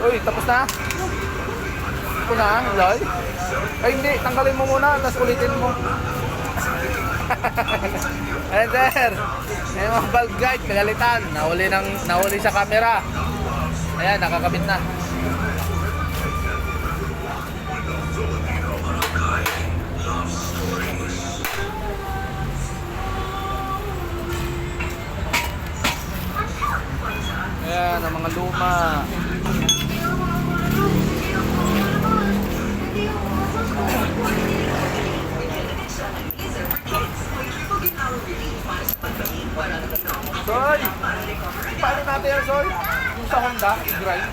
Uy, tapos na? Ito na, Loy? Ay, hindi. Tanggalin mo muna, tapos ulitin mo. Ayan, sir. Ayan, mga valve guide, pinalitan. Nahuli sa camera. Ayan, nakakabit na. Ayan, ang mga luma. Soy! Paano natin yan, Soy? Yung sa Honda, i-grind.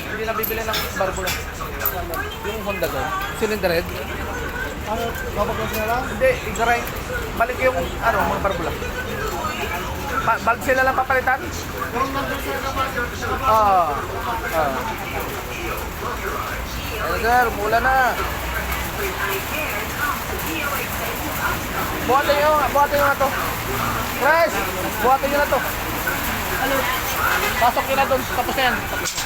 Hindi na bibili ng barbula. Yung Honda doon. Cylinder head. Ano, babaglas na lang? Hindi, i-grind. Balik yung, mga barbula. Bag sila lang papalitan? Yung nandun sa kapatid. Oo. Ayan, sir, mula na. Buhatin nyo na to. Guys, buhatin nyo na to. Pasok nyo na doon, tapos na yan. Tapos na.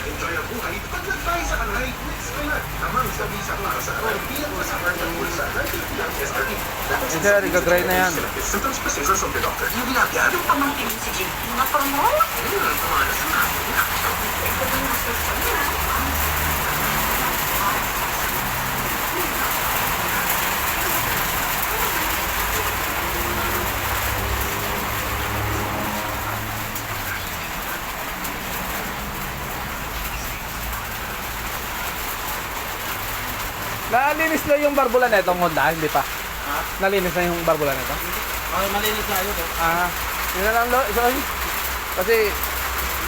Enjoy ang buhay, paglagay sa kanay, Skyline. Namang sa visa para sa aral bilang kasama ng bulsa ng Philippine History. Ayan, sir, i-grind na yan. Symptoms procedures of the doctor. Yung ginagyan? Yung pamangkin mo si Jim, na-promote? Tumalas na. Nalinis na yung barbula na itong Honda, hindi pa. Ha? Nalinis na yung barbula na ito. Okay, malinis na yun eh. Yun na lang, Soy. Kasi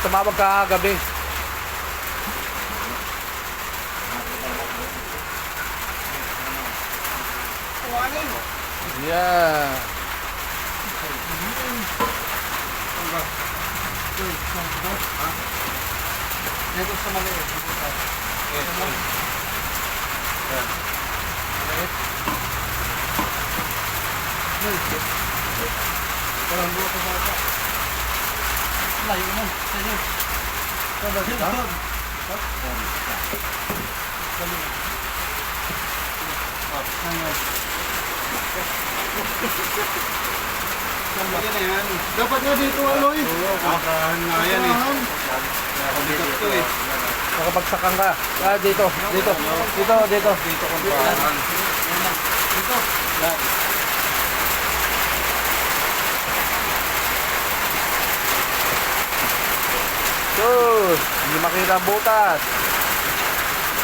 tumawag ka kagabi. Yeah. Dito sa maliit. Parang buka sa bata. Layo mo. Sino? Sino? Dapat nga dito Aloy. Makahan nga yan eh. Nakabigat to eh. Nakapagsakan ka. Dito. Dito kung paano. Dito. Yan. Sus! Hindi makita ang butas.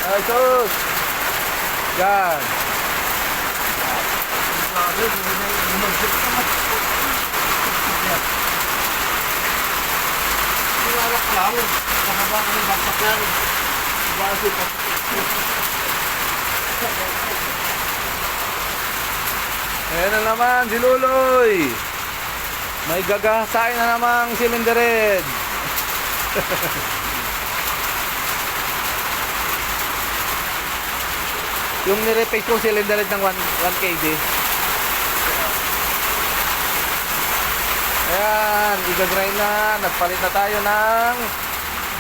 Ay, sus! Yan. Sinalak lang. Mahaba ang baksak yan. Basi pa. Ayan na naman, si Luloy. May gagasain na namang cylinder head. Yung nirepace kong cylinder head ng 1 kg. Ayan, i-grind na. Nagpalit na tayo ng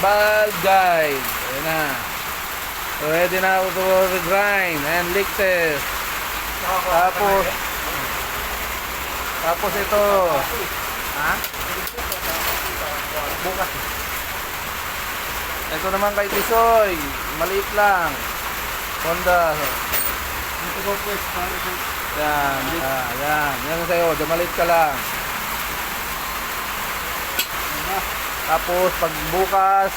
valve guide. Ayan na. Ready na to grind and leak test. Tapos ito. Ha? Bukas. Ito naman kay Tisoy. Maliit lang. Honda. Dito ko po. Yan. Yan. Yan sa'yo. Dumalit ka lang. Tapos pag bukas,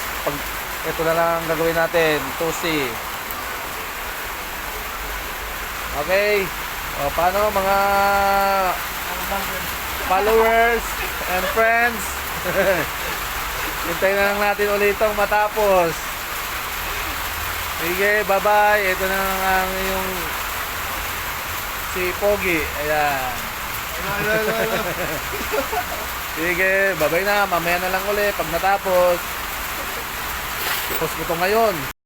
ito na lang gagawin natin. 2C. Okay. O, paano mga followers and friends? Hintayin na lang natin ulit itong matapos. Sige, bye-bye. Ito na ang yung si Pogi. Ayan. Sige, bye-bye na. Mamaya na lang ulit pag natapos. Post ko to ngayon.